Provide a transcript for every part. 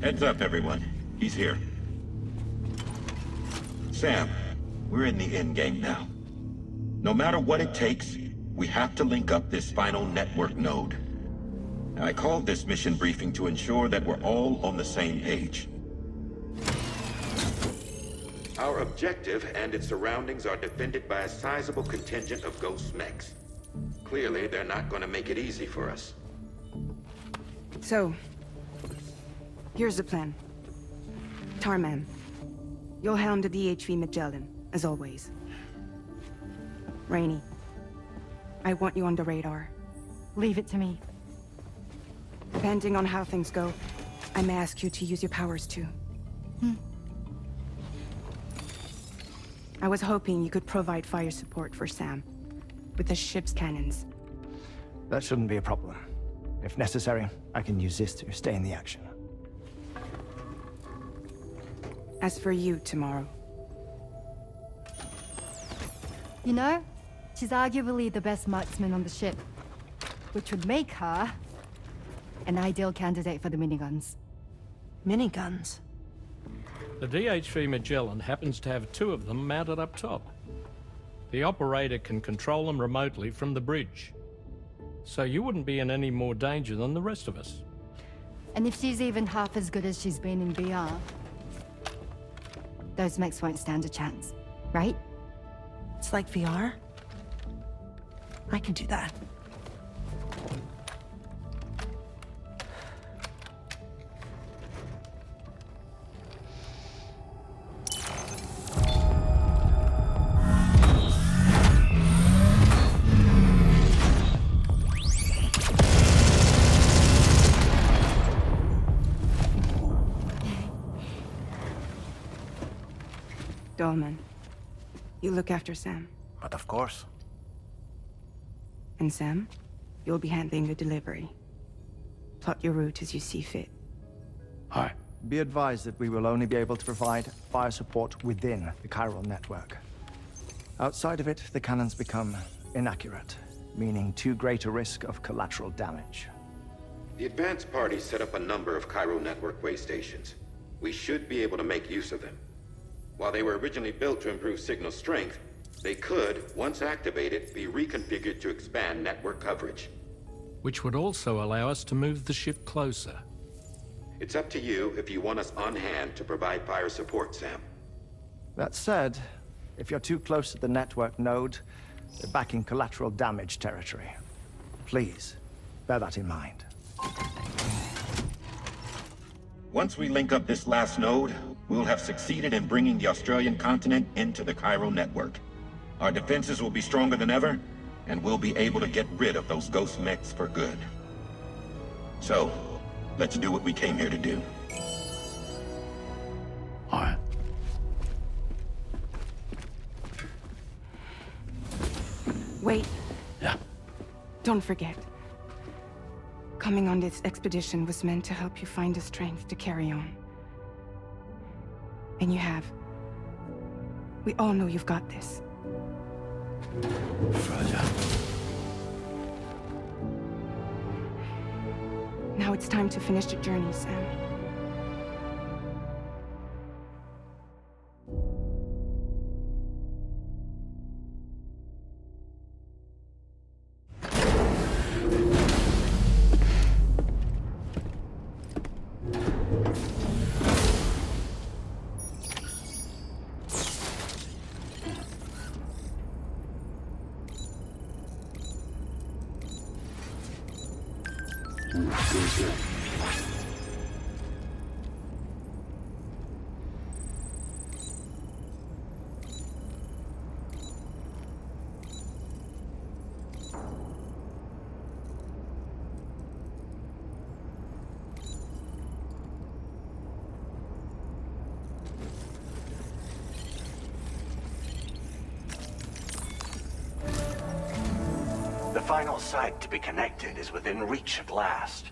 Heads up, everyone. He's here. Sam, we're in the end game now. No matter what it takes, we have to link up this final network node. I called this mission briefing to ensure that we're all on the same page. Our objective and its surroundings are defended by a sizable contingent of ghost mechs. Clearly, they're not going to make it easy for us. So, here's the plan. Tarman, you'll helm the DHV Magellan, as always. Rainey, I want you on the radar. Leave it to me. Depending on how things go, I may ask you to use your powers too. I was hoping you could provide fire support for Sam, with the ship's cannons. That shouldn't be a problem. If necessary, I can use this to stay in the action. As for you, tomorrow. You know, she's arguably the best marksman on the ship, which would make her an ideal candidate for the miniguns. Miniguns? The DHV Magellan happens to have 2 of them mounted up top. The operator can control them remotely from the bridge. So you wouldn't be in any more danger than the rest of us. And if she's even half as good as she's been in VR, those mechs won't stand a chance, right? It's like VR? I can do that. Dolman, you look after Sam. But of course. And Sam, you'll be handling the delivery. Plot your route as you see fit. Hi. Be advised that we will only be able to provide fire support within the chiral network. Outside of it, the cannons become inaccurate, meaning too great a risk of collateral damage. The advanced party set up a number of chiral network way stations. We should be able to make use of them. While they were originally built to improve signal strength, they could, once activated, be reconfigured to expand network coverage. Which would also allow us to move the ship closer. It's up to you if you want us on hand to provide fire support, Sam. That said, if you're too close to the network node, you're back in collateral damage territory. Please, bear that in mind. Once we link up this last node, we'll have succeeded in bringing the Australian continent into the chiral network. Our defenses will be stronger than ever, and we'll be able to get rid of those ghost mechs for good. So, let's do what we came here to do. All right. Wait. Yeah. Don't forget. Coming on this expedition was meant to help you find the strength to carry on. And you have. We all know you've got this. Roger. Now it's time to finish the journey, Sam. The final site to be connected is within reach at last.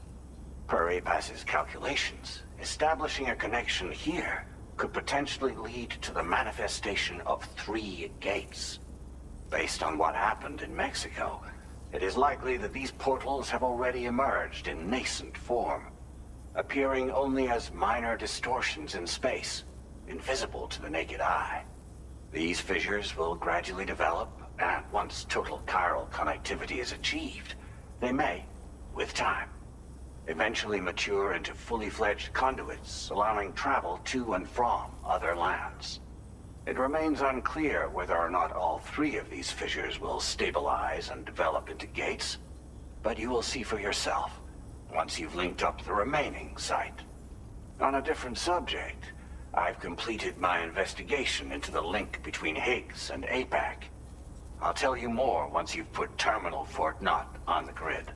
Per APAS's calculations, establishing a connection here could potentially lead to the manifestation of 3 gates. Based on what happened in Mexico, it is likely that these portals have already emerged in nascent form. appearing only as minor distortions in space, invisible to the naked eye. These fissures will gradually develop, and once total chiral connectivity is achieved, they may, with time, eventually mature into fully fledged conduits, allowing travel to and from other lands. It remains unclear whether or not all three of these fissures will stabilize and develop into gates, but you will see for yourself once you've linked up the remaining site. On a different subject, I've completed my investigation into the link between Higgs and APAC. I'll tell you more once you've put Terminal Fort Knott on the grid.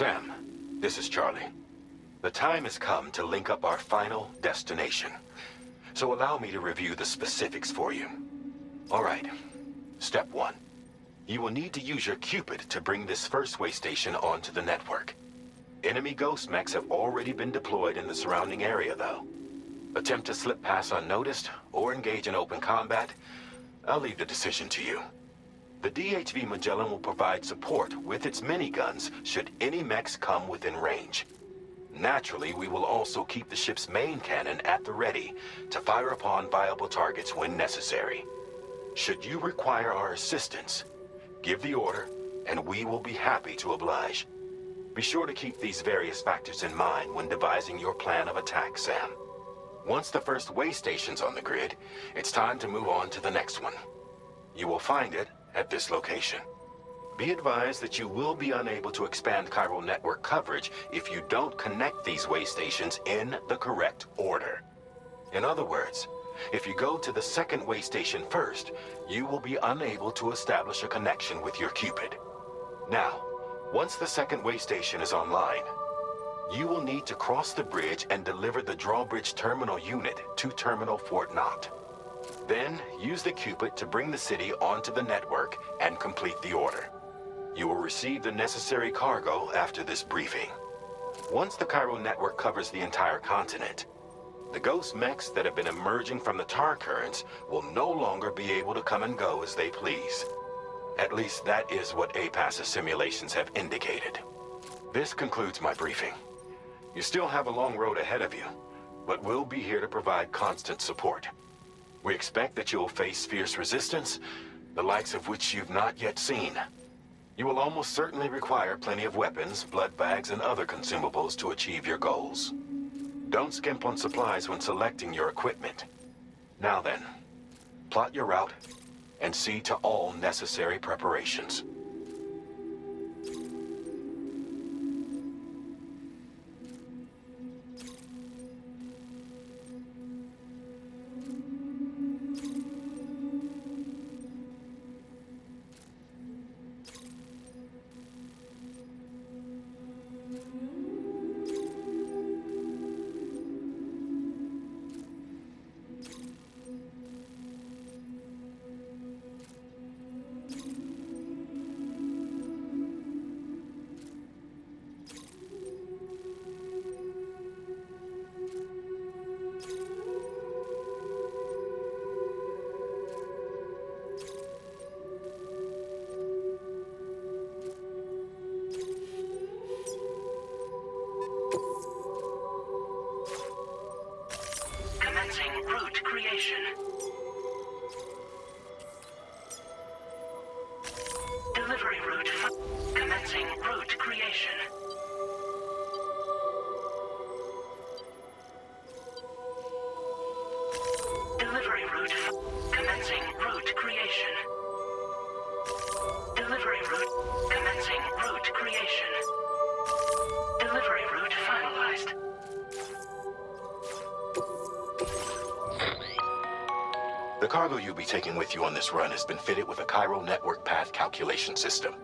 Sam, this is Charlie. The time has come to link up our final destination. So allow me to review the specifics for you. All right. Step 1. You will need to use your Cupid to bring this first way station onto the network. Enemy ghost mechs have already been deployed in the surrounding area, though. Attempt to slip past unnoticed or engage in open combat, I'll leave the decision to you. The DHV Magellan will provide support with its miniguns should any mechs come within range. Naturally, we will also keep the ship's main cannon at the ready to fire upon viable targets when necessary. Should you require our assistance, give the order, and we will be happy to oblige. Be sure to keep these various factors in mind when devising your plan of attack, Sam. Once the first way station's on the grid, it's time to move on to the next one. You will find it at this location. Be advised that you will be unable to expand chiral network coverage if you don't connect these way stations in the correct order. In other words, if you go to the second way station first, you will be unable to establish a connection with your Cupid. Now, once the second way station is online, you will need to cross the bridge and deliver the drawbridge terminal unit to Terminal Fort Knott. Then, use the Cupid to bring the city onto the network and complete the order. You will receive the necessary cargo after this briefing. Once the chiral network covers the entire continent, the ghost mechs that have been emerging from the tar currents will no longer be able to come and go as they please. At least that is what APAS's simulations have indicated. This concludes my briefing. You still have a long road ahead of you, but we'll be here to provide constant support. We expect that you'll face fierce resistance, the likes of which you've not yet seen. You will almost certainly require plenty of weapons, blood bags, and other consumables to achieve your goals. Don't skimp on supplies when selecting your equipment. Now then, plot your route and see to all necessary preparations. Route creation. Delivery route. Commencing route creation. Delivery route. Commencing route creation. Delivery route. Commencing route creation. Delivery route finalized. The cargo you'll be taking with you on this run has been fitted with a chiral network path calculation system.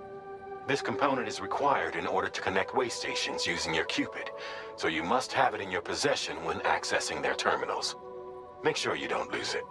This component is required in order to connect way stations using your Cupid, so you must have it in your possession when accessing their terminals. Make sure you don't lose it.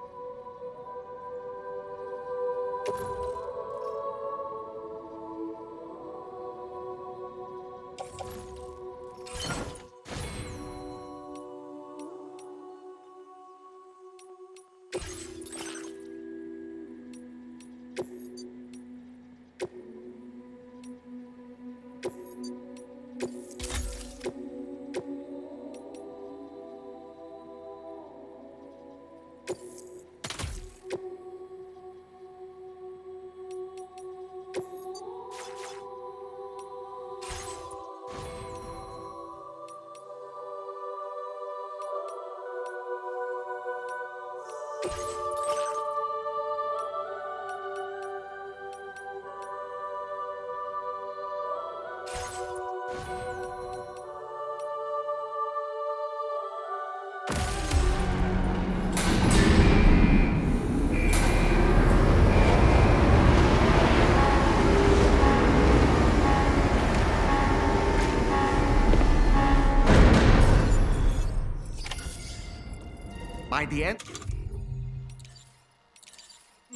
By the end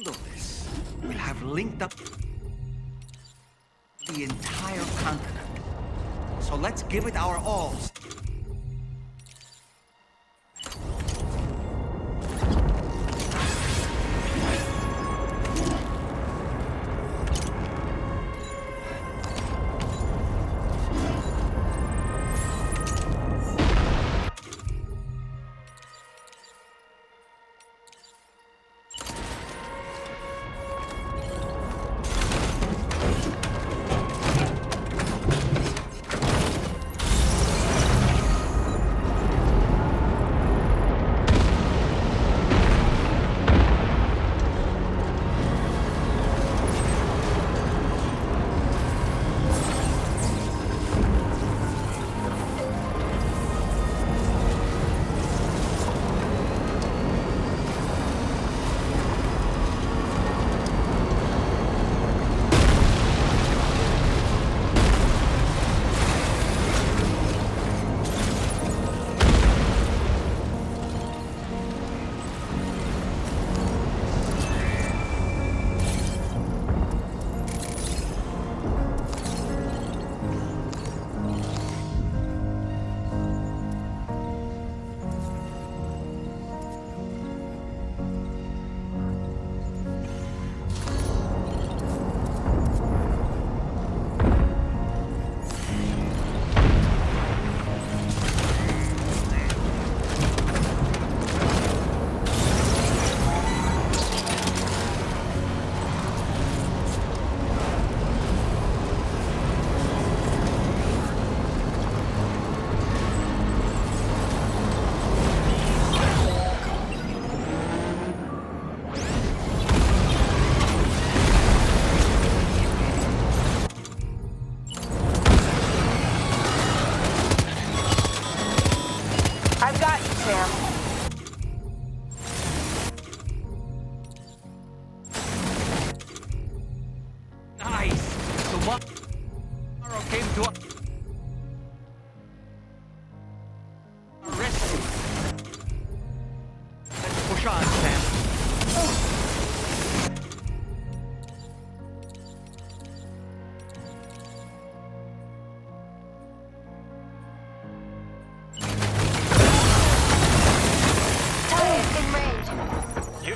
of this, we'll have linked up the entire continent. So let's give it our all.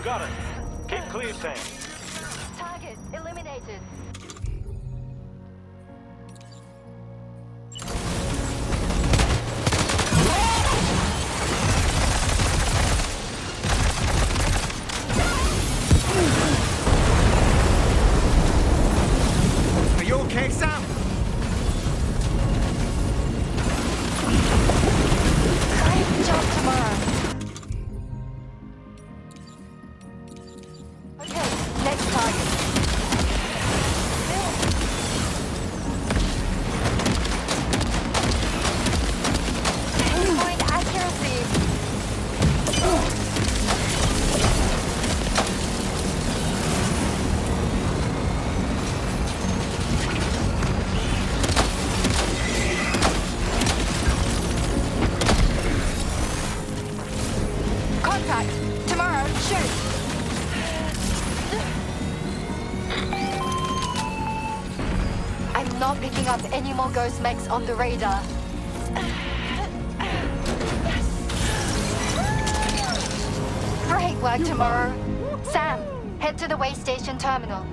Got it. Keep clear, Sam. Target eliminated. Are you okay, Sam? Great job tomorrow. Next target. Point accuracy. Contact. Tomorrow, shoot. I'm not picking up any more ghost mechs on the radar. Great work tomorrow. Sam, head to the way station terminal.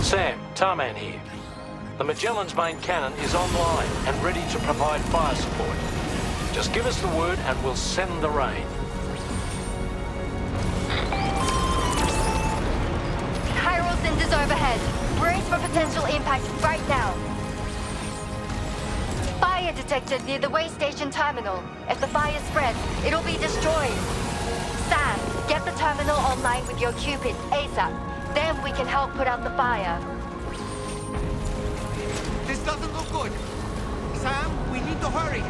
Sam, Tarman here. The Magellan's main cannon is online and ready to provide fire support. Just give us the word and we'll send the rain. Chiral centers overhead. Brace for potential impact right now. Fire detected near the way station terminal. If the fire spreads, it'll be destroyed. Sam, get the terminal online with your Cupid ASAP. Then we can help put out the fire. This doesn't look good. Sam, we need to hurry.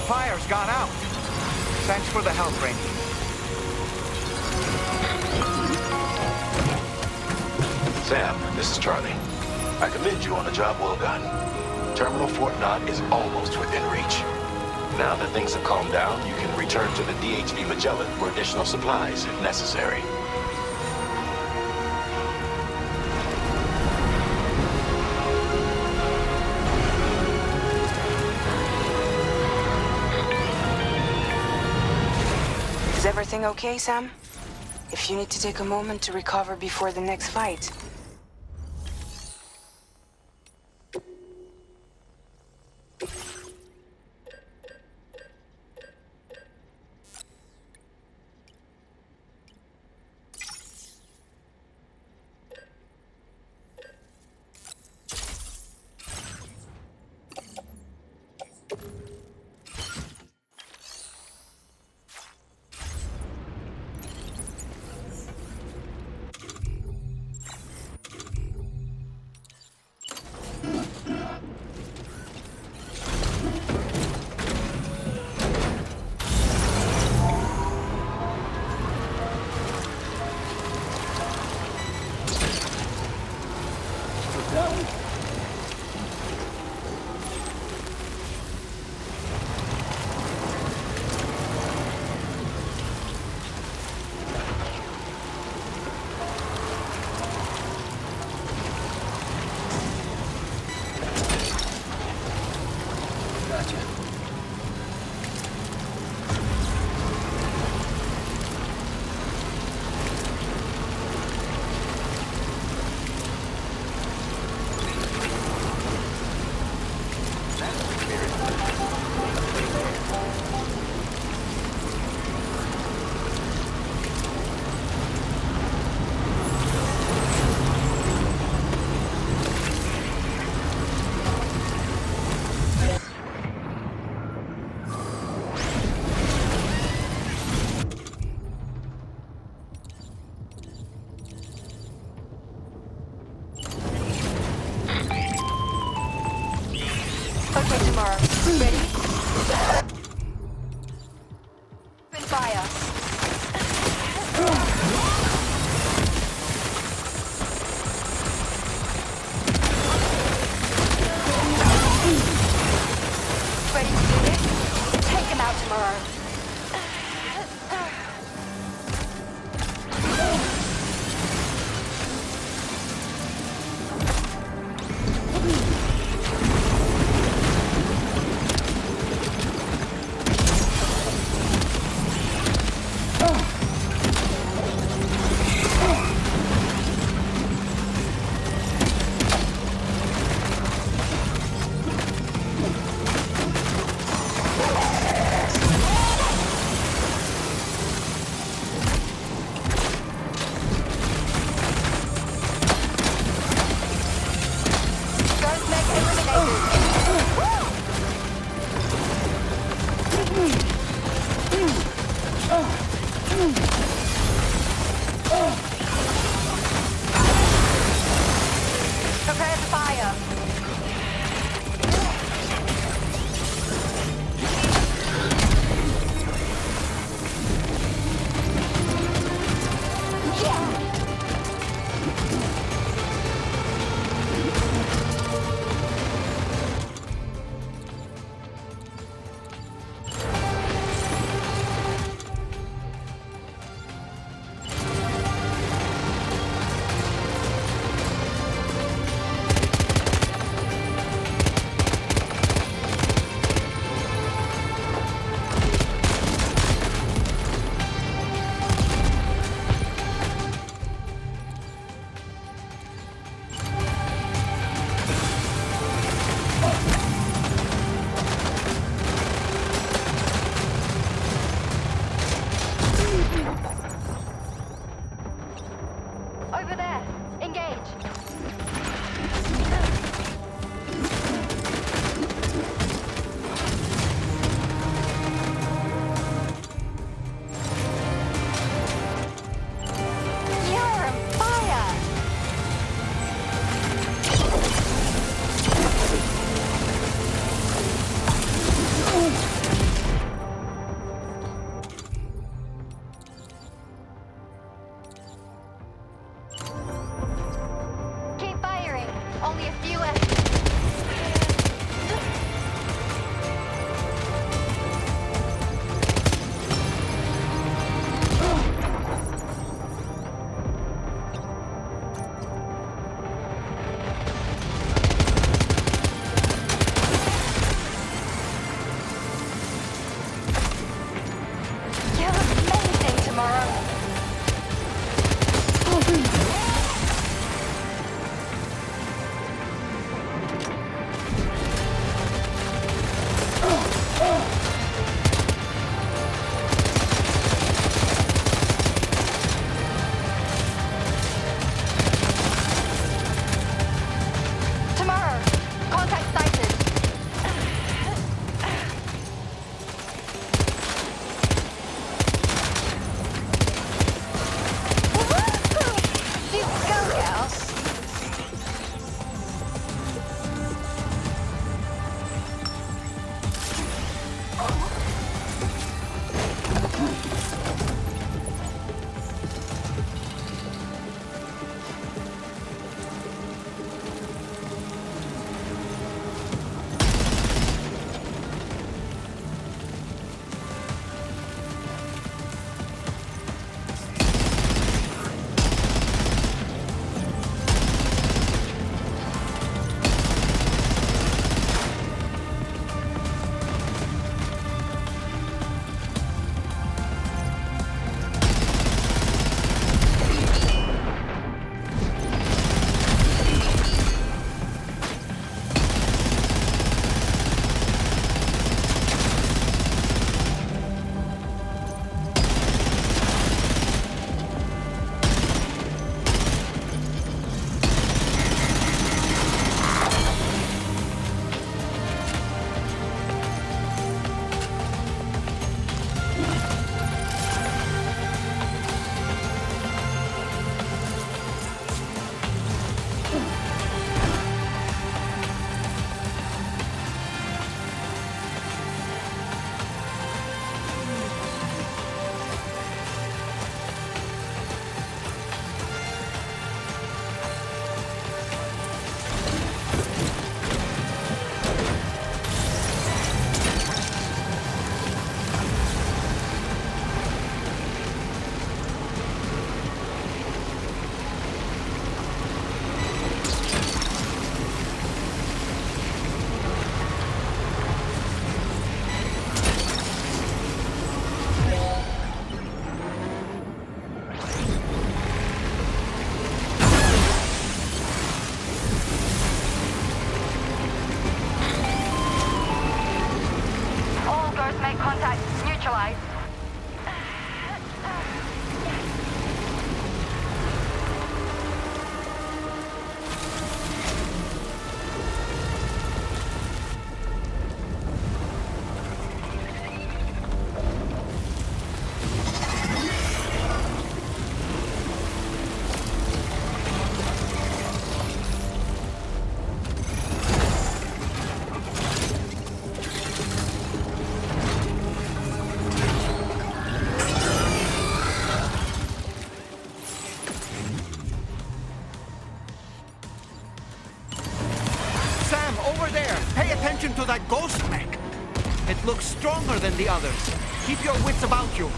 Fire's gone out. Thanks for the help, Rainey. Sam, this is Charlie. I commend you on a job well done. Terminal Fort Knott is almost within reach. Now that things have calmed down, you can return to the DHV Magellan for additional supplies if necessary. Is everything okay, Sam? If you need to take a moment to recover before the next fight. Okay, tomorrow. Ready? Open fire. Ready to do this? Take him out tomorrow. Prepare the fire. Over there. Engage. You're on fire. Keep firing. Only a few left. You're amazing tomorrow. Over there! Pay attention to that ghost mech! It looks stronger than the others. Keep your wits about you.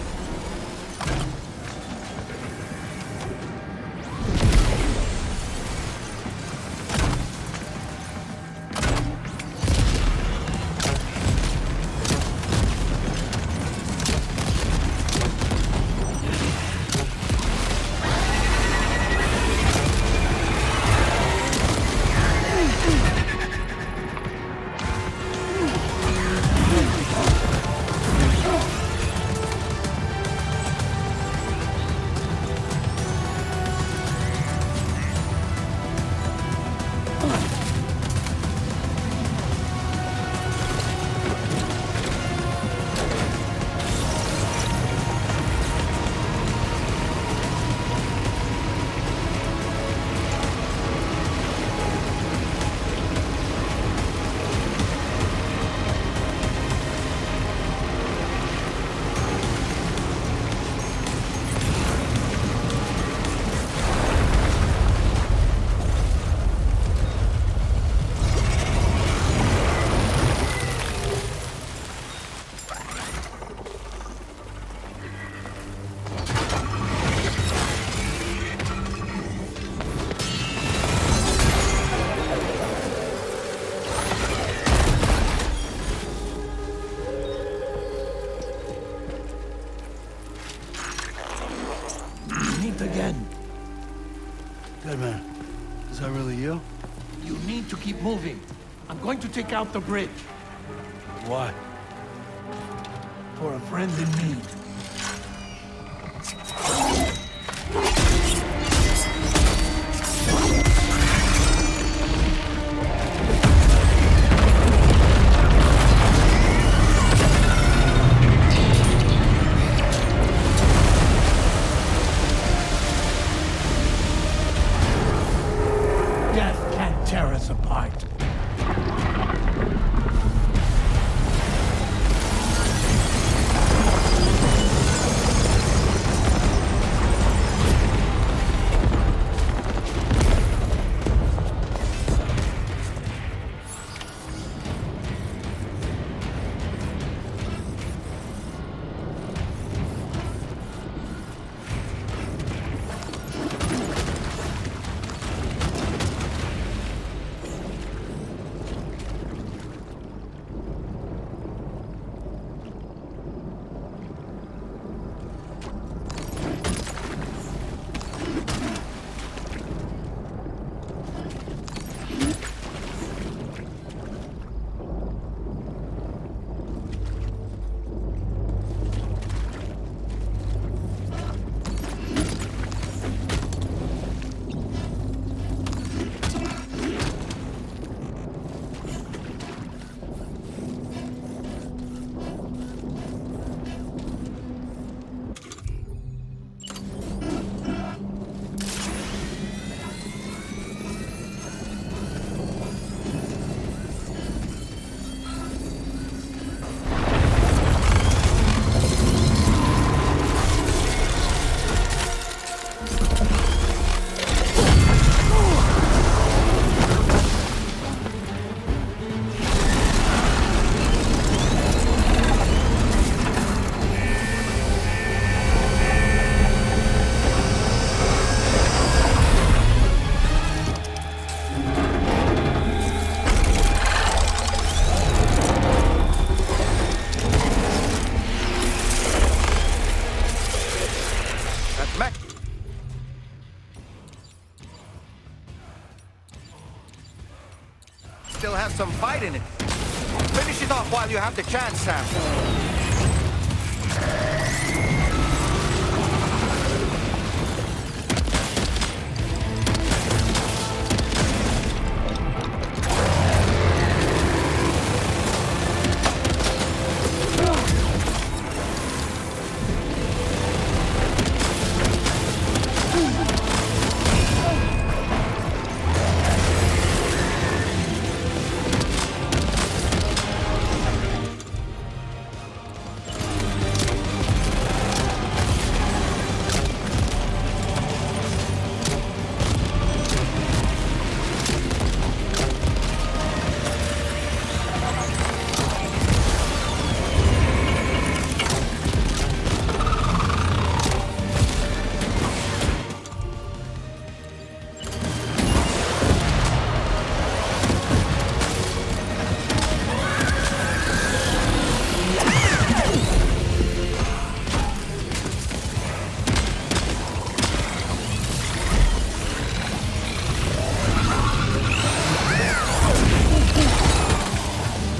Again. Good man. Is that really you? You need to keep moving. I'm going to take out the bridge. Why? For a friend in need. Tear us apart. Still have some fight in it. Finish it off while you have the chance, Sam.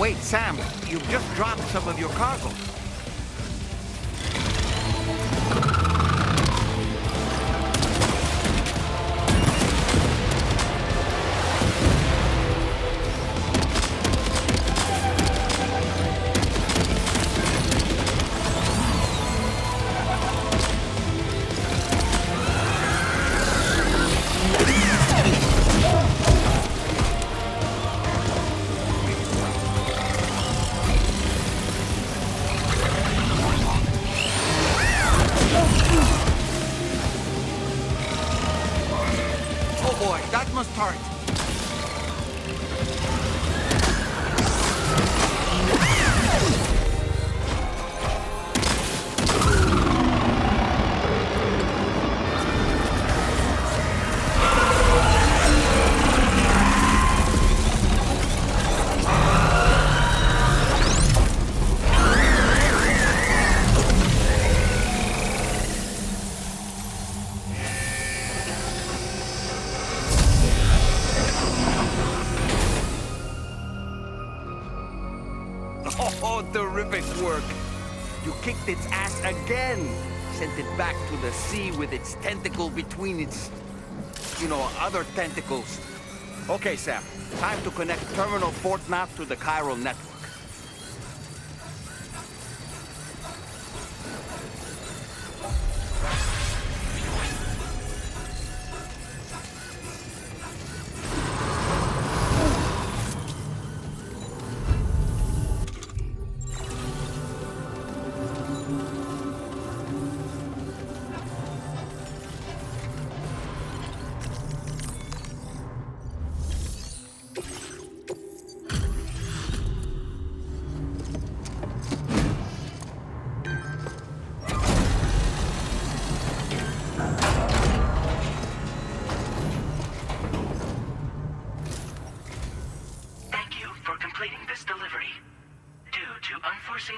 Wait, Sam, you've just dropped some of your cargo. Oh, terrific work. You kicked its ass again. Sent it back to the sea with its tentacle between its, other tentacles. Okay, Sam. Time to connect Terminal Fort Map to the chiral network.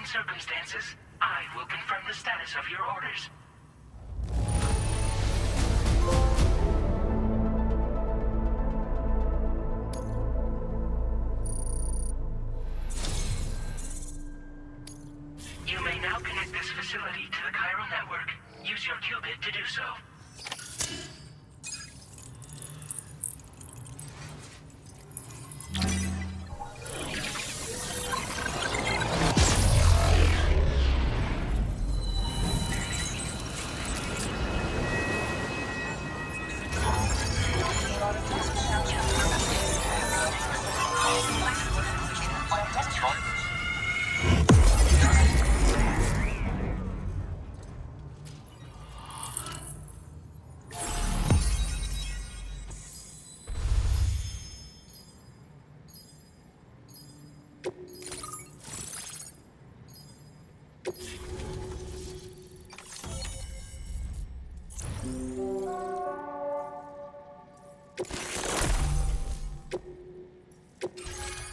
Circumstances, I will confirm the status of your orders. You may now connect this facility to the chiral network. Use your qubit to do so.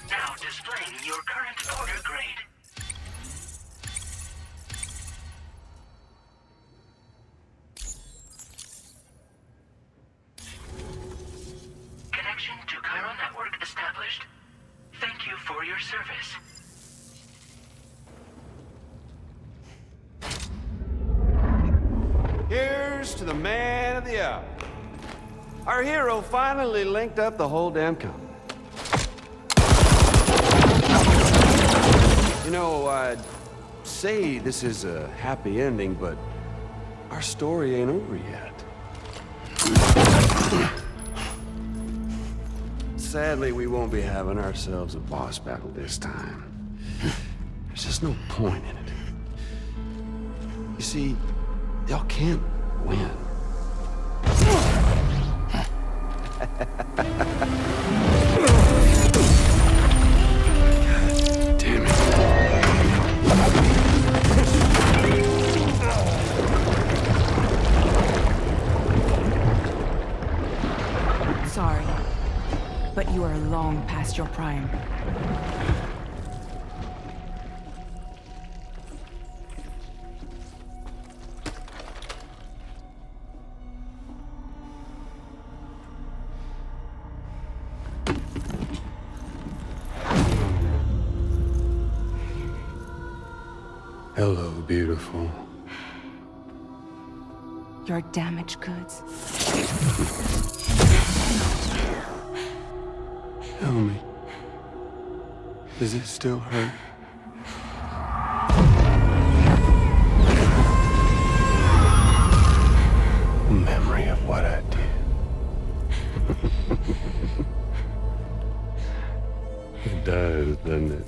Now displaying your current order grade. Connection to chiral network established. Thank you for your service. Here's to the man of the hour. Our hero finally linked up the whole damn company. I'd say this is a happy ending, but our story ain't over yet. Sadly, we won't be having ourselves a boss battle this time. There's just no point in it. You see, y'all can't win. Damn it. Sorry, but you are long past your prime. Hello, beautiful. Your damaged goods. Tell me, does it still hurt? Memory of what I did. It does, doesn't it?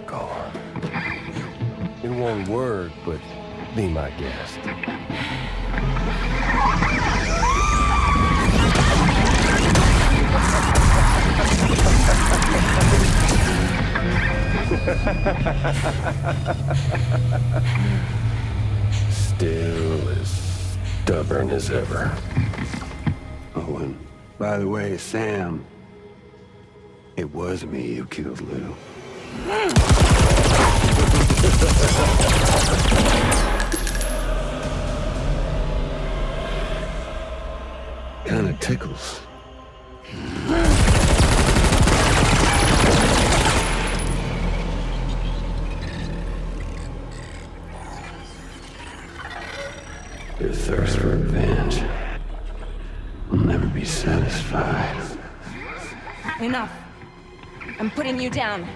Go on. In one word, but be my guest. Still as stubborn as ever. Oh, and by the way, Sam, it was me who killed Lou. Kinda tickles. Your thirst for revenge will never be satisfied. Enough. I'm putting you down.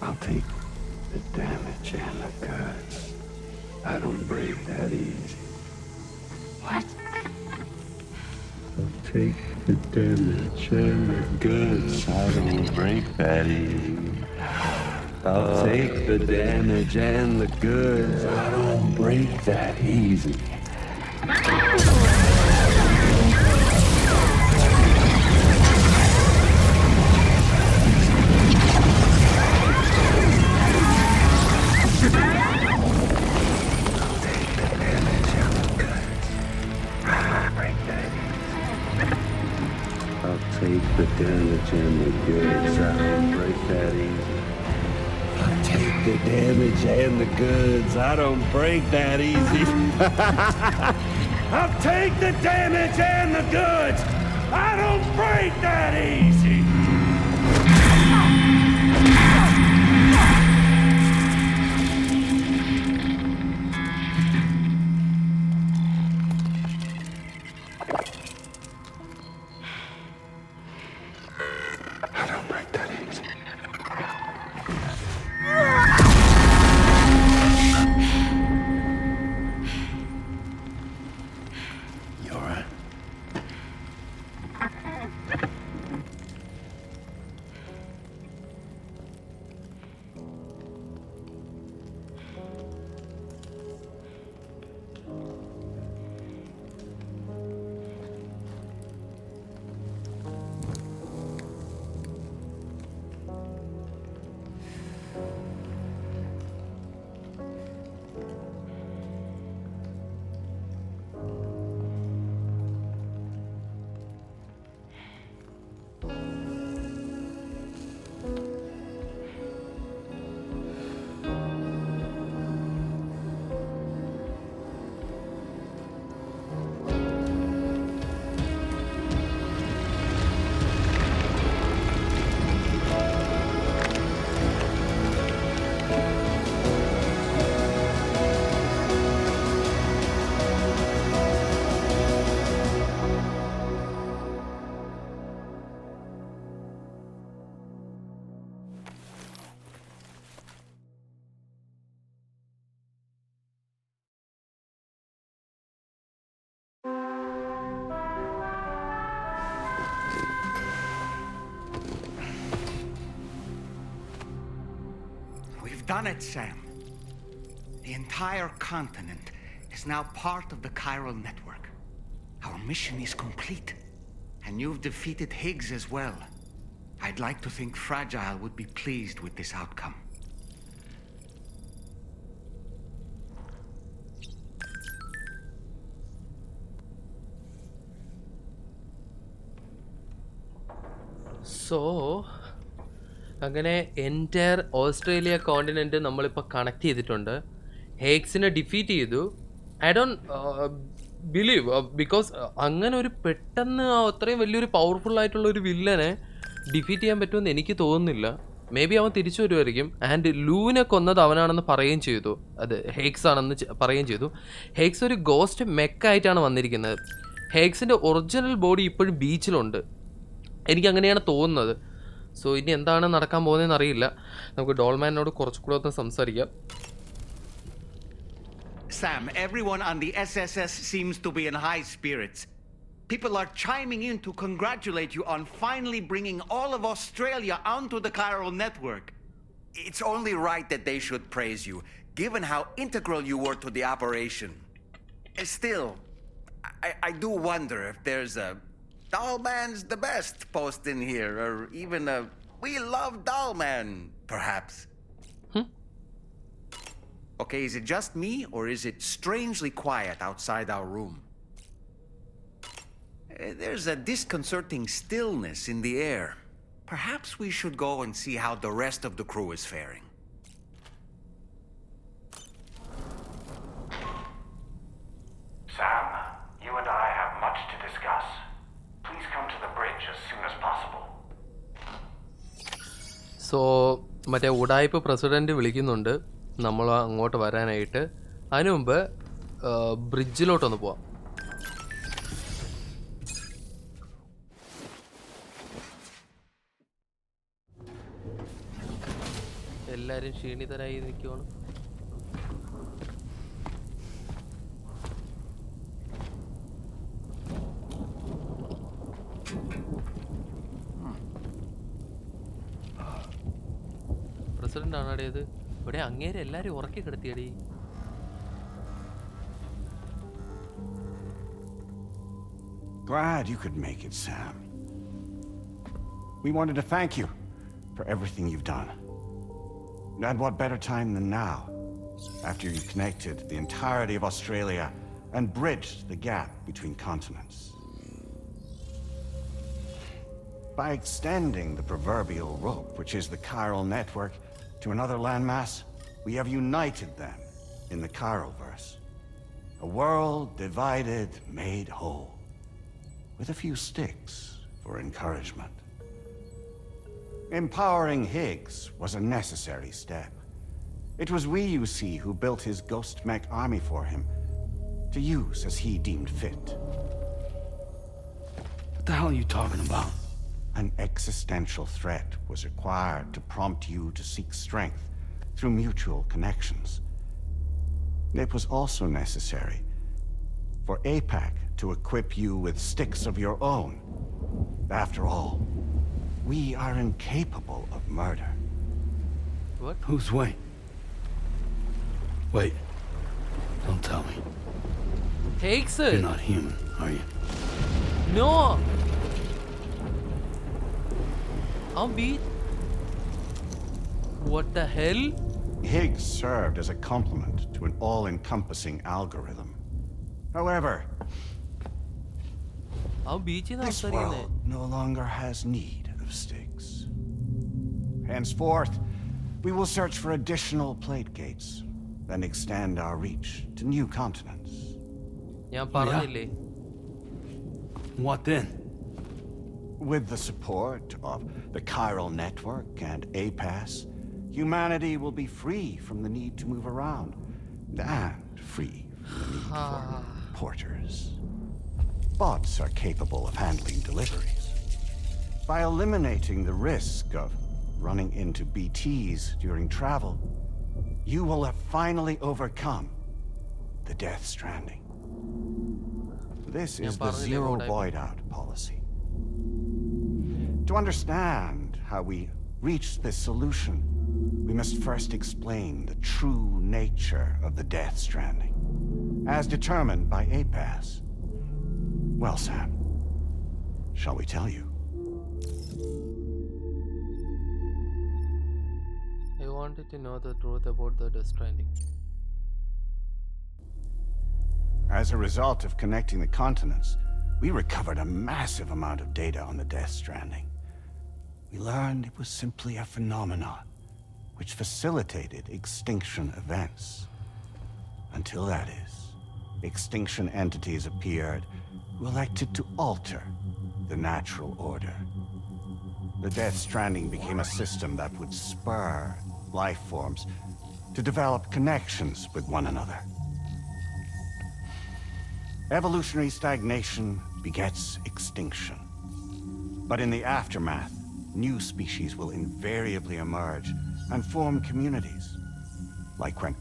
I'll take the damage and the goods. I don't break that easy. What? I'll take the damage and the goods. I don't break that easy. I'll take the damage and the goods. I don't break that easy. Take the damage and the goods. I don't break that easy. I'll take the damage and the goods. I don't break that easy. I'll take the damage and the goods. I don't break that easy. Done it, Sam. The entire continent is now part of the chiral network. Our mission is complete. And you've defeated Higgs as well. I'd like to think Fragile would be pleased with this outcome. So അങ്ങനെ entire Australia continent നമ്മളിപ്പോൾ connect ചെയ്തിട്ടുണ്ട്. ഹേഗ്സിനെ defeat ചെയ്തു. I don't believe because അങ്ങനെ ഒരു പെട്ടെന്ന് അത്രയും വലിയൊരു powerful ആയിട്ടുള്ള ഒരു വില്ലനെ ഡിഫീറ്റ് ചെയ്യാൻ പറ്റുമെന്ന് എനിക്ക് തോന്നുന്നില്ല. മേ ബി അവൻ തിരിച്ചു വരുമായിരിക്കും. ആൻഡ് ലൂവിനെ കൊന്നത് അവനാണെന്ന് പറയുകയും ചെയ്തു. അത് ഹേഗ്സ് ആണെന്ന് പറയുകയും ചെയ്തു. ഹേഗ്സ് ഒരു ഗോസ്റ്റ് മെക്കായിട്ടാണ് വന്നിരിക്കുന്നത്. ഹേഗ്സിൻ്റെ ഒറിജിനൽ ബോഡി ഇപ്പോഴും ബീച്ചിലുണ്ട്. എനിക്കങ്ങനെയാണ് തോന്നുന്നത്. സോ ഇനി എന്താണ് നടക്കാൻ പോകുന്നതെന്ന് അറിയില്ല. നമുക്ക് ഡോൾമാനോട് കുറച്ചുകൂടെ ഒന്ന് സംസാരിക്കാം. Sam, everyone on the SSS seems to be in high spirits. People are chiming in to congratulate you on finally bringing all of Australia onto the chiral network. It's only right that they should praise you, given how integral you were to the operation. Still, I do wonder if there's a Dollman's the best post in here, or even a we love Dollman, perhaps. Okay, is it just me, or is it strangely quiet outside our room? There's a disconcerting stillness in the air. Perhaps we should go and see how the rest of the crew is faring. Sam, you and I have much to discuss. Please come to the bridge as soon as possible. So മറ്റേ ഉഡായിപ്പ് president വിളിക്കുന്നുണ്ട് നമ്മൾ അങ്ങോട്ട് വരാനായിട്ട്. അതിനു മുമ്പ് ബ്രിഡ്ജിലോട്ടൊന്ന് പോവാം. എല്ലാവരും ക്ഷീണിതരായി നിൽക്കുവാണ്. പ്രസിഡന്റ് ആണാടേ ഇത്. ഇവിടെ അങ്ങേരെ എല്ലാരും ഉറക്കി കിടത്തിയടി. Glad you could make it, Sam. We wanted to thank you for everything you've done. And what better time than now, after you've connected the entirety of Australia and bridged the gap between continents. By extending the proverbial rope, which is the chiral network, to another landmass, we have united them in the Chiralverse. A world divided, made whole. With a few sticks for encouragement. Empowering Higgs was a necessary step. It was we, you see, who built his ghost mech army for him, to use as he deemed fit. What the hell are you talking about? An existential threat was required to prompt you to seek strength through mutual connections. It was also necessary for APAC to equip you with sticks of your own. After all, we are incapable of murder. What? Who's we? Wait. Don't tell me. Takes it. You're not human, are you? No. I'm beat. What the hell? Higgs served as a complement to an all-encompassing algorithm. However, this world no longer has need of sticks. Henceforth, we will search for additional plate gates, then extend our reach to new continents. What then? With the support of the chiral network and APAS, humanity will be free from the need to move around, and free from the need for porters. Bots are capable of handling deliveries. By eliminating the risk of running into BTs during travel, you will have finally overcome the Death Stranding. This is the zero void out policy. To understand how we reached this solution, we must first explain the true nature of the Death Stranding, as determined by APAS. Well, Sam, shall we tell you? wanted to know the truth about the Death Stranding. As a result of connecting the continents, we recovered a massive amount of data on the Death Stranding. We learned it was simply a phenomenon which facilitated extinction events. Until that is, extinction entities appeared who elected to alter the natural order. The Death Stranding became a system that would spur life forms to develop connections with one another. Evolutionary stagnation begets extinction. But in the aftermath, new species will invariably emerge and form communities. Like when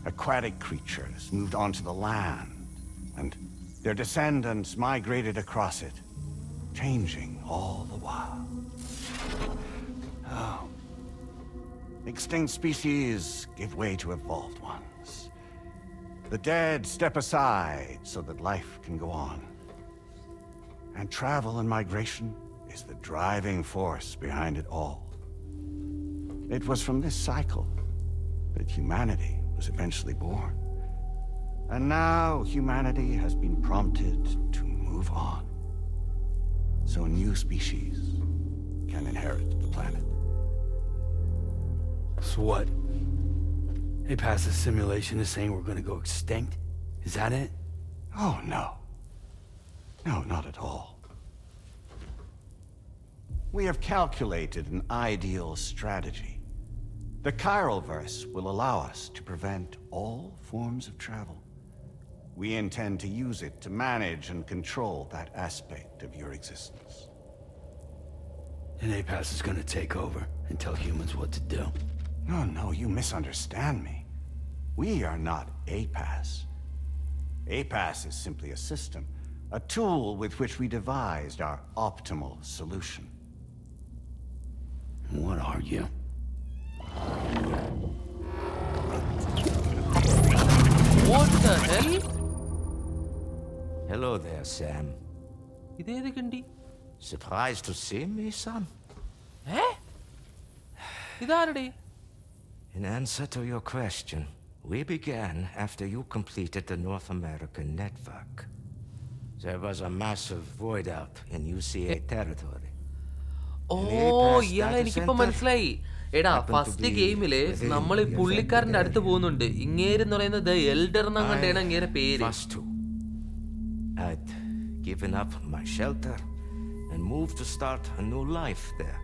aquatic creatures moved onto the land, and their descendants migrated across it, changing all the while. Oh. Extinct species give way to evolved ones. The dead step aside so that life can go on. And travel and migration is the driving force behind it all. It was from this cycle that humanity was eventually born. And now humanity has been prompted to move on. So new species can inherit the planet. So what? APAS's simulation is saying we're gonna go extinct? Is that it? Oh, no. No, not at all. We have calculated an ideal strategy. The Chiralverse will allow us to prevent all forms of travel. We intend to use it to manage and control that aspect of your existence. And APAS is gonna take over and tell humans what to do. No, you misunderstand me. We are not APAS. APAS is simply a system, a tool with which we devised our optimal solution. What are you? What the hell? Hello there, Sam. ഇതേത് കണ്ടി? Surprised to see me, son? ഇതാരടി? In answer to your question, we began after you completed the North American network. There was a massive void out in UCA territory. ഓ ഇയാളെ എനിക്കിപ്പോ മനസ്സിലായി. എടാ first ഗെയിമില് നമ്മൾ ഈ പുള്ളിക്കാരന്റെ അടുത്ത് പോകുന്നുണ്ട്. ഇങ്ങേരെന്ന് പറയുന്നത് എൽഡർ എന്നങ്ങാണ്ടാണ് ഇങ്ങേരെ പേര്. I'd given up my shelter and moved to start a new life there.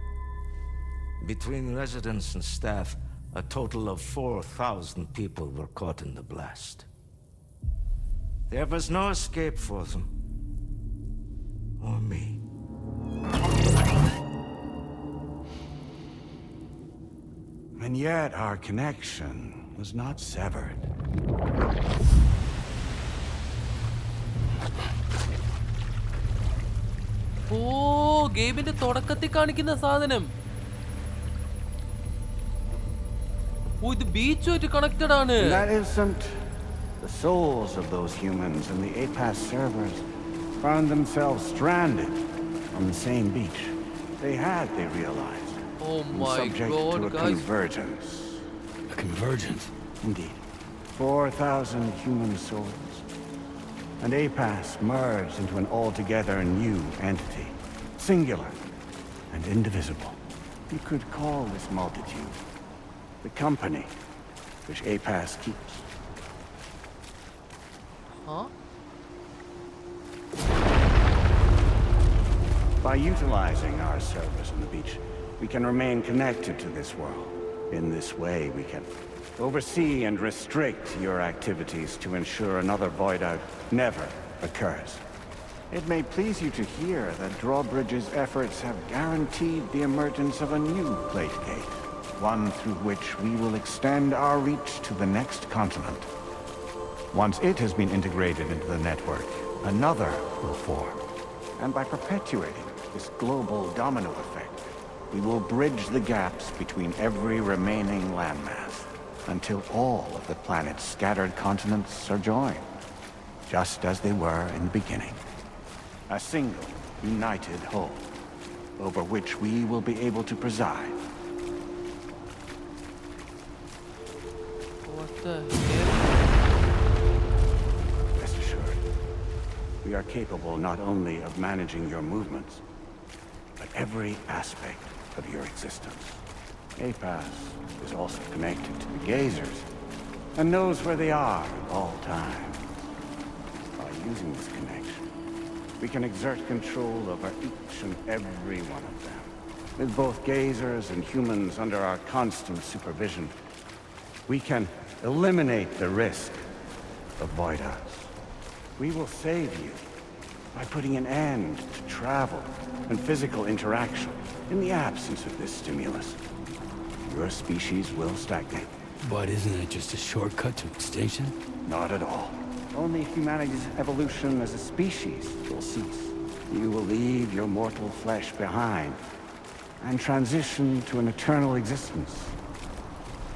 Between residents and staff, a total of 4,000 people were caught in the blast. There was no escape for them. Or me. And yet our connection was not severed. ഓ ഗെയിമിന്റെ തുടക്കത്തിൽ കാണിക്കുന്ന സാധനം. ഓ ഇത് ബീച്ചുമായിട്ട് connected ആണ്. That isn't. The souls of those humans in the APAS servers found themselves stranded on the same beach. They realized. Oh my subject God, to a guys. convergence. A convergence? Indeed. 4,000 human souls. And APAS merged into an altogether new entity. Singular and indivisible. You could call this multitude the company which APAS keeps. Huh? By utilizing our servers on the beach, we can remain connected to this world. In this way, we can oversee and restrict your activities to ensure another void out never occurs. It may please you to hear that Drawbridge's efforts have guaranteed the emergence of a new plate gate, one through which we will extend our reach to the next continent. Once it has been integrated into the network, another will form. And by perpetuating this global domino effect, we will bridge the gaps between every remaining landmass until all of the planet's scattered continents are joined, just as they were in the beginning. A single, united whole, over which we will be able to preside. the hell? Rest assured, we are capable not only of managing your movements, but every aspect of your existence. APAS is also connected to the gazers and knows where they are at all times. By using this connection, we can exert control over each and every one of them. With both gazers and humans under our constant supervision, we can eliminate the risk of void-outs. We will save you by putting an end to travel and physical interaction in the absence of this stimulus. Your species will stagnate. But isn't it just a shortcut to extinction? Not at all. Only humanity's evolution as a species will cease. You will leave your mortal flesh behind and transition to an eternal existence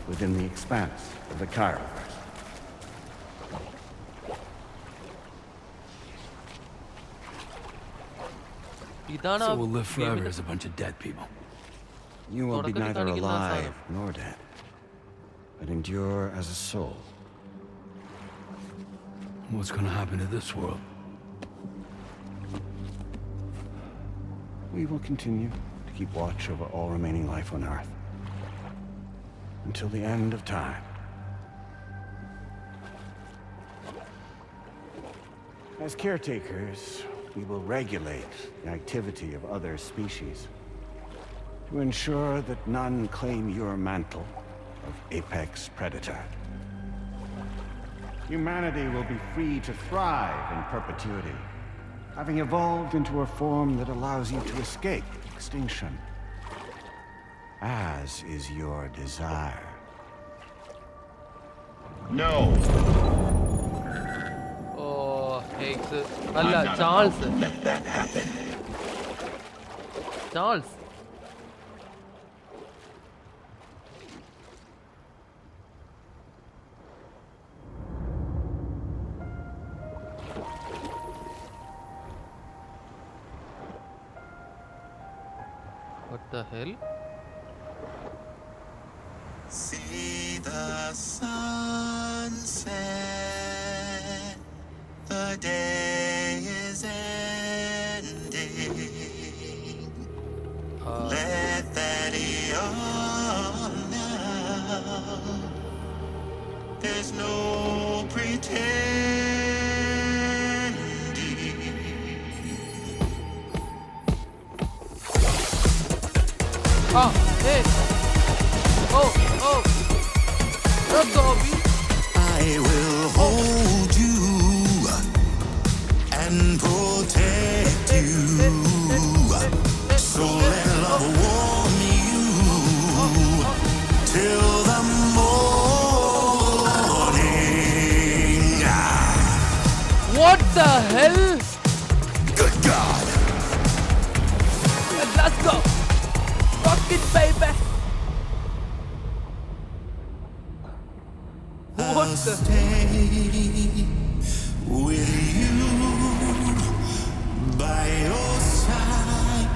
within the expanse of the Chiroverse. So we'll live forever as a bunch of dead people. You will be neither alive nor dead, but endure as a soul. What's gonna happen to this world? We will continue to keep watch over all remaining life on Earth until the end of time. As caretakers, we will regulate the activity of other species to ensure that none claim your mantle of apex predator. Humanity will be free to thrive in perpetuity, having evolved into a form that allows you to escape extinction, as is your desire. No! Oh, Higgs. I'm Allah, not Charles. about to let that happen. Charles. What the hell? See the sunset. The day is ending. Let that yawn now. There's no pretending. Oh, hey. Oh, oh. That's Dobby. I will hold you and protect you. So let love warm you till the morning. What the hell? Good God. Let's go. Rock it, baby. What I'll the? stay with you by your side.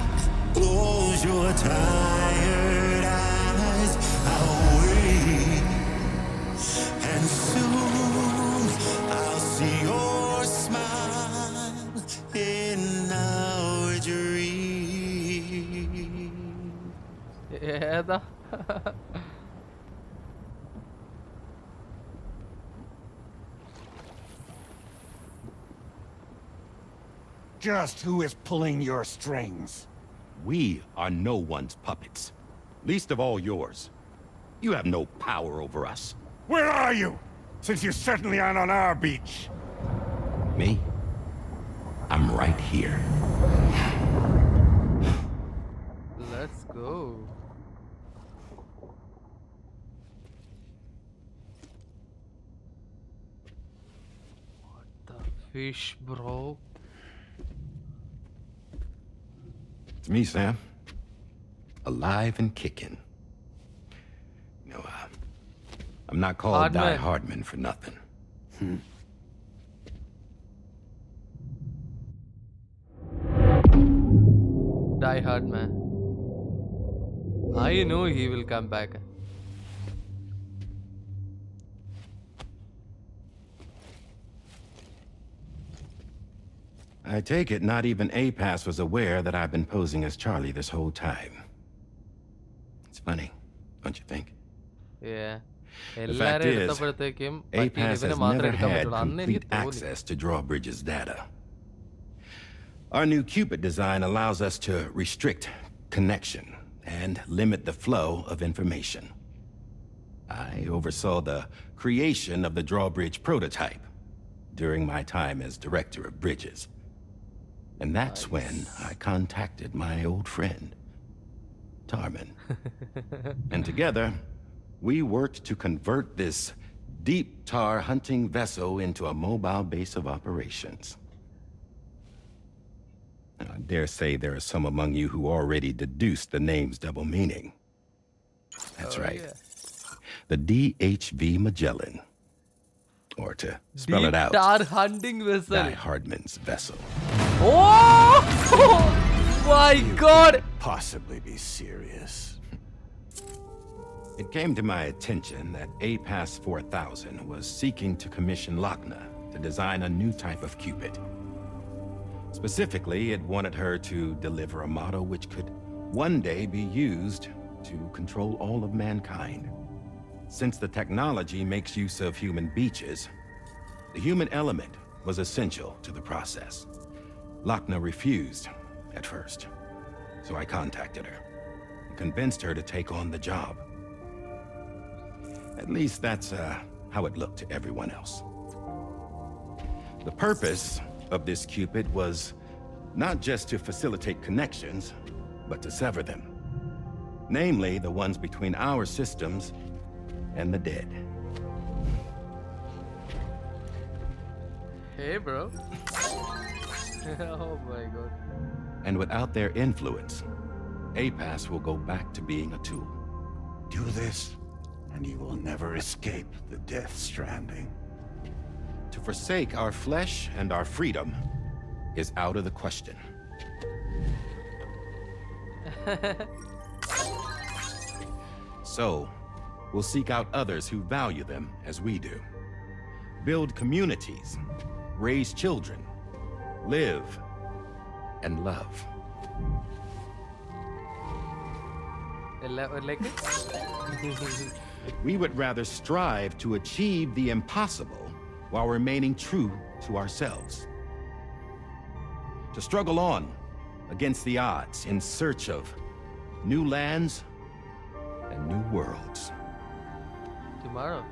Close your tired eyes. I'll wait, and soon I'll see your smile in our dream. Yeah. Just who is pulling your strings? We are no one's puppets. Least of all yours. You have no power over us. Where are you? Since you certainly aren't on our beach. Me? I'm right here. Let's go. What the fish, bro? It's me, Sam. Alive and kicking. You know, I'm not called Hardman. Die Hardman for nothing. Die Hard man. I know he will come back. I take it not even APAS was aware that I've been posing as Charlie this whole time. It's funny, don't you think? Yeah. The fact is, APAS has never had complete access to Drawbridge's data. Our new Cupid design allows us to restrict connection and limit the flow of information. I oversaw the creation of the Drawbridge prototype during my time as director of bridges. And that's when I contacted my old friend, Tarman. And together, we worked to convert this deep tar hunting vessel into a mobile base of operations. I dare say there are some among you who already deduced the name's double meaning. That's right. Yeah. The DHV Magellan. Or to spell deep it out, tar hunting vessel. Die Hardman's vessel. Oh! My God! Possibly be serious. It came to my attention that APAS 4000 was seeking to commission Lochna to design a new type of Cupid. Specifically, it wanted her to deliver a model which could one day be used to control all of mankind. Since the technology makes use of human beaches, the human element was essential to the process. Lochna refused at first, so I contacted her and convinced her to take on the job. At least that's how it looked to everyone else. The purpose of this Cupid was not just to facilitate connections, but to sever them. Namely, the ones between our systems and the dead. Hey, bro. Oh my God. And without their influence, APAS will go back to being a tool. Do this, and you will never escape the death stranding. To forsake our flesh and our freedom is out of the question. So, we'll seek out others who value them as we do. Build communities, raise children, live, and love. We would rather strive to achieve the impossible while remaining true to ourselves. To struggle on against the odds in search of new lands and new worlds. Tomorrow.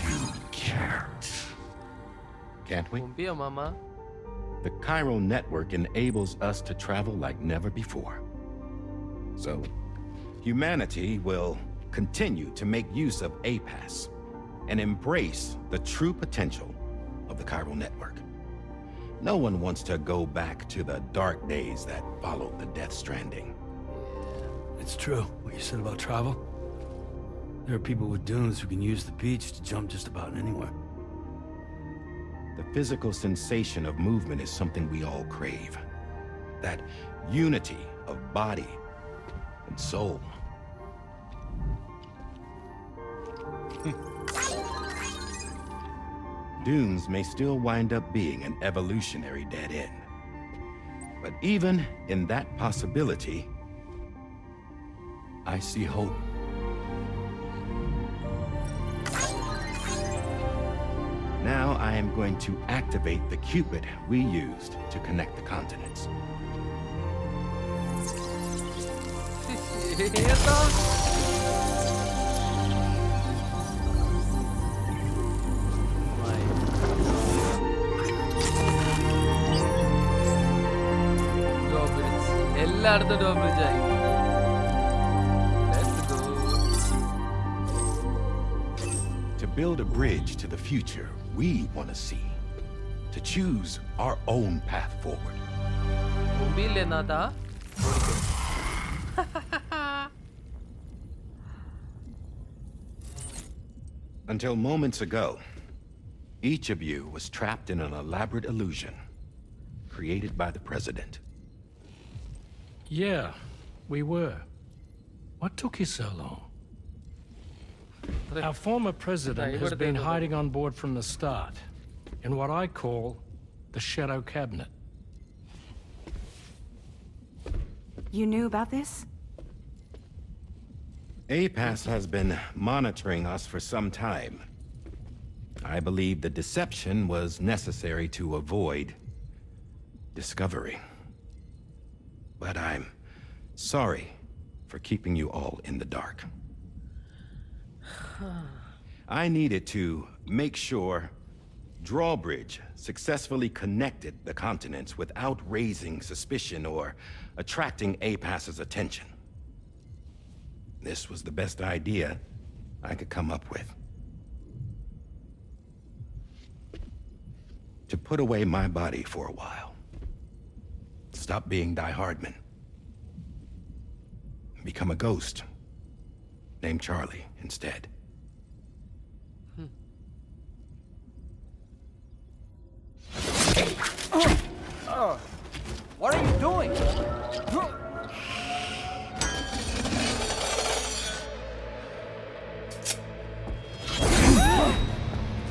You can't. Can't we? Kumbia, Mama. The chiral network enables us to travel like never before. So, humanity will continue to make use of APAS and embrace the true potential of the chiral network. No one wants to go back to the dark days that followed the death stranding. It's true, what you said about travel. There are people with dunes who can use the beach to jump just about anywhere. The physical sensation of movement is something we all crave. That unity of body and soul. Dunes may still wind up being an evolutionary dead end. But even in that possibility, I see hope. Now I am going to activate the Cupid we used to connect the continents. എല്ലായിടത്തും ഡോബ്രിഡ്ജ് ആയി. Let's go. To build a bridge to the future we want to see. To choose our own path forward. മുമ്പില്ലേ നാഥാ? Until moments ago, each of you was trapped in an elaborate illusion created by the President. Yeah, we were. What took you so long? Our former president has been hiding on board from the start. in what I call the Shadow Cabinet. You knew about this? APAS has been monitoring us for some time. I believe the deception was necessary to avoid discovery. But I'm sorry for keeping you all in the dark. I needed to make sure Drawbridge successfully connected the continents without raising suspicion or attracting APAS's attention. This was the best idea I could come up with. To put away my body for a while. Stop being Die Hardman. Become a ghost. Named Charlie instead. What are you doing?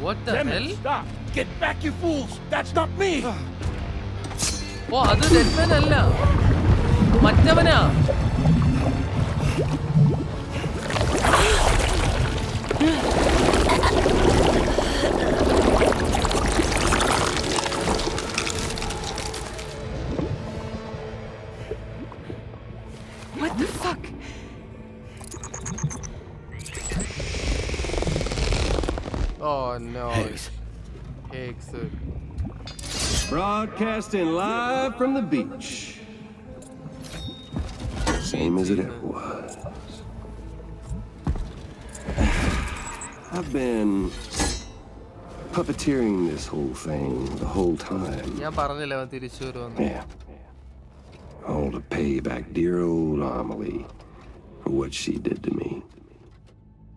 What the Damn hell? it, stop! Get back, you fools! That's not me! ഓ അത് dead man അല്ല മറ്റവനാ What the fuck? Oh no. Higgs. Higgs. Broadcasting live from the beach. Same as it ever was. I've been puppeteering this whole thing the whole time. ഞാൻ പറഞ്ഞില്ല അവൻ തിരിച്ചു വരുമെന്ന്. Yeah. All to pay back dear old Amelie for what she did to me.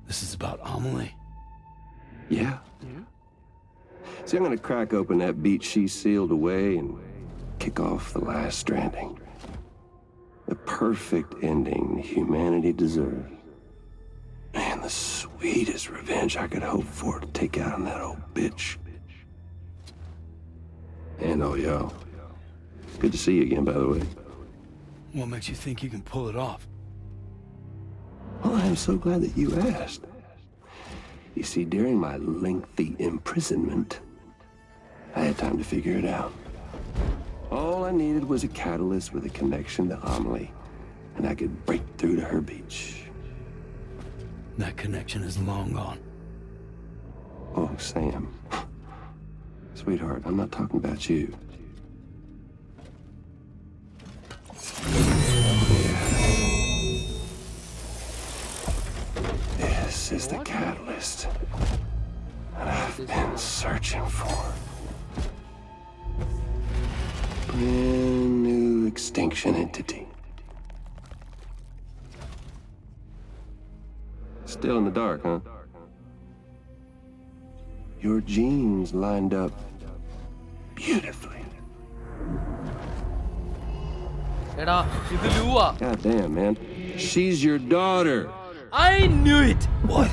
This is about Amelie? Yeah. See, I'm gonna crack open that beach she sealed away and kick off the last Stranding. The perfect ending humanity deserves. Man, the sweetest revenge I could hope for to take out on that old bitch. And oh, y'all. Good to see you again, by the way. What makes you think you can pull it off? Well, I'm so glad that you asked. You see, during my lengthy imprisonment, I had time to figure it out. All I needed was a catalyst with a connection to Amelie, and I could break through to her beach. That connection is long gone. Oh, Sam. Sweetheart, I'm not talking about you. This is the catalyst that I've been searching for. Brand new extinction entity. Still in the dark, huh? Your genes lined up beautifully. എടാ ഇത് ലൂവാ. God damn, man. She's your daughter. I knew it. What?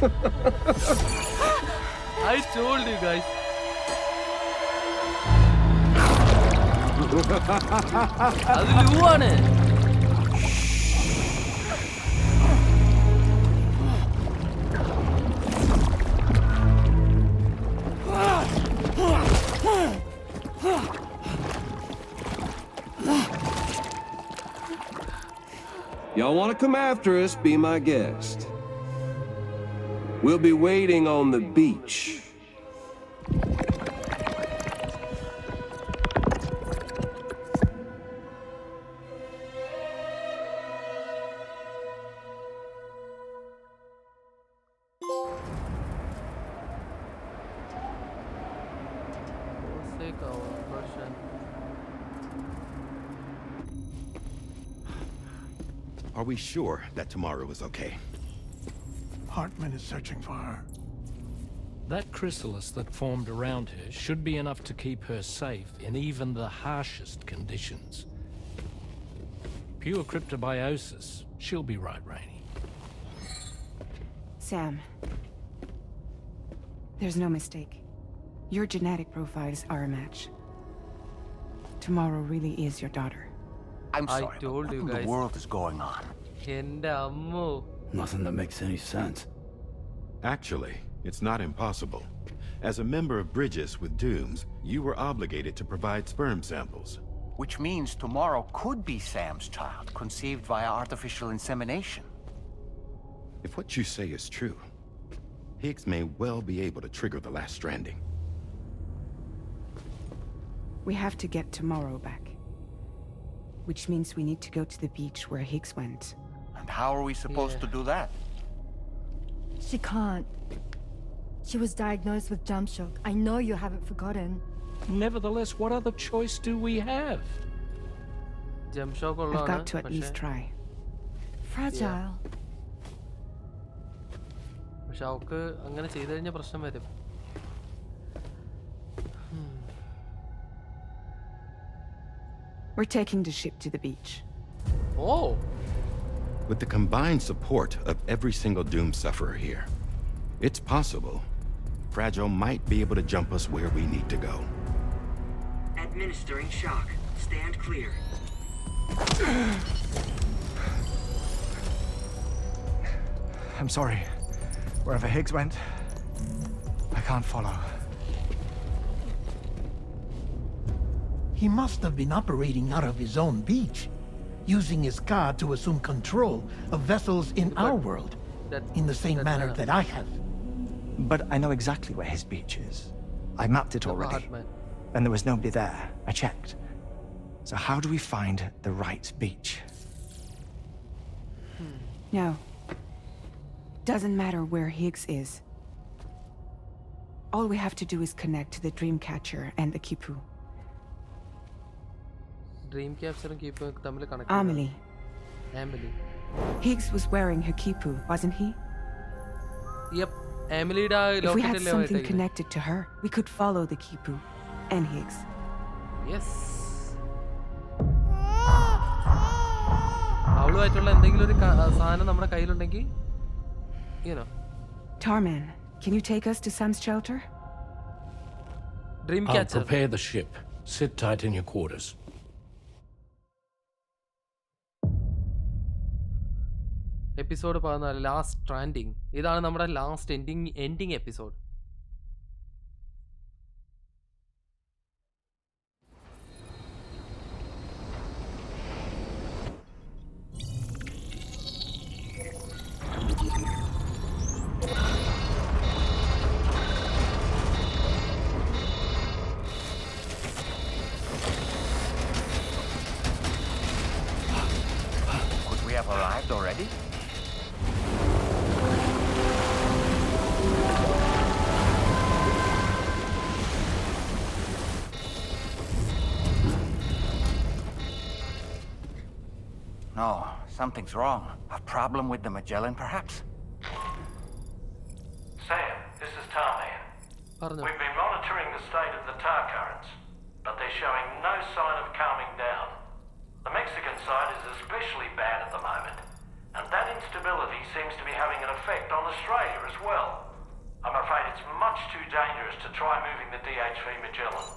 I told you guys. അത് ലൂവാണ്. Y'all want to come after us, be my guest. We'll be waiting on the beach. Are we sure that tomorrow is okay? Hartman is searching for her. That chrysalis that formed around her should be enough to keep her safe in even the harshest conditions. Pure cryptobiosis. She'll be right, Rainey. Sam. There's no mistake. Your genetic profiles are a match. Tomorrow really is your daughter. I'm sorry, I told but you what in guys. the world is going on? Nothing that makes any sense. Actually, it's not impossible. As a member of Bridges with Dooms, you were obligated to provide sperm samples. Which means tomorrow could be Sam's child, conceived via artificial insemination. If what you say is true, Higgs may well be able to trigger the last stranding. We have to get Tomorrow back. Which means we need to go to the beach where Higgs went. And how are we supposed to do that? She can't. She was diagnosed with jump shock. I know you haven't forgotten. Nevertheless, what other choice do we have? Jump shock I've got to at least try. Fragile. പക്ഷെ അവൾക്ക് അങ്ങനെ ചെയ്തു കഴിഞ്ഞാൽ പ്രശ്നം വരും. We're taking the ship to the beach. Oh! With the combined support of every single Doom sufferer here, it's possible Fragile might be able to jump us where we need to go. Administering shock. Stand clear. I'm sorry. Wherever Higgs went, I can't follow. He must have been operating out of his own beach, using his car to assume control of vessels in our world, in the same manner that I have. But I know exactly where his beach is. I mapped it already. And there was nobody there. I checked. So how do we find the right beach? No. Doesn't matter where Higgs is. All we have to do is connect to the Dreamcatcher and the Kipu. Dreamcatcher and Kipu തമ്മിൽ connect. Amelie. Higgs was wearing her Kipu, wasn't he? Yep. Amelie's If we had something connected to her, we could follow the Kipu and Higgs. Yes. അവളുമായിട്ടുള്ള എന്തെങ്കിലും ഒരു സാധനം നമ്മുടെ കയ്യിലുണ്ടെങ്കിൽ Tarman, can you take us to Sam's shelter? I'll prepare the ship. Sit tight in your quarters. Episode 14 last stranding. ഇതാണ് നമ്മുടെ last ending episode. Could we have arrived already? No, something's wrong. A problem with the Magellan, perhaps? Sam, this is Tarman. We've been monitoring the state of the tar currents, but they're showing no sign of calming down. The Mexican side is especially bad at the moment, and that instability seems to be having an effect on Australia as well. I'm afraid it's much too dangerous to try moving the DHV Magellan.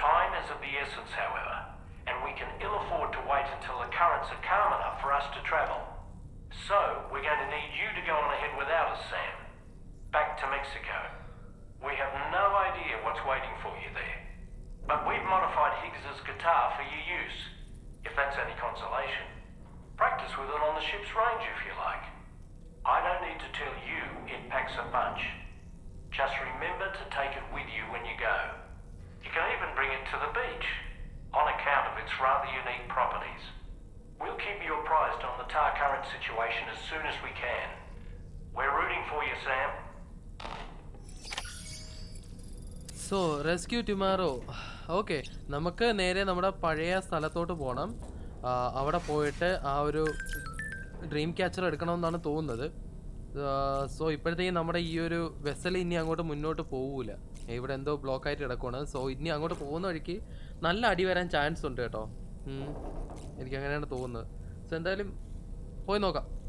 Time is of the essence, however, and we can ill afford to wait until the currents are calm enough for us to travel. So, we're going to need you to go on ahead without us, Sam. Back to Mexico. We have no idea what's waiting for you there. But we've modified Higgs's guitar for your use, if that's any consolation. Practice with it on the ship's range if you like. I don't need to tell you it packs a punch. Just remember to take it with you when you go. You can even bring it to the beach, on account of its rather unique properties. We'll keep you apprised on the tar current situation as soon as we can. We're rooting for you, Sam. So, rescue tomorrow. Okay, നമുക്ക് നേരെ നമ്മുടെ പഴയ സ്ഥലത്തോട്ട് പോകണം. അവിടെ പോയിട്ട് ആ ഒരു ഡ്രീം ക്യാച്ചർ എടുക്കണമെന്നാണ് തോന്നുന്നത്. സോ ഇപ്പോഴത്തേക്കും നമ്മുടെ ഈ ഒരു വെസൽ ഇനി അങ്ങോട്ട് മുന്നോട്ട് പോവില്ല. ഇവിടെ എന്തോ ബ്ലോക്കായിട്ട് കിടക്കുകയാണ്. സോ ഇനി അങ്ങോട്ട് പോകുന്ന വഴിക്ക് നല്ല അടി വരാൻ ചാൻസ് ഉണ്ട് കേട്ടോ. എനിക്കങ്ങനെയാണ് തോന്നുന്നത്. സോ എന്തായാലും പോയി നോക്കാം.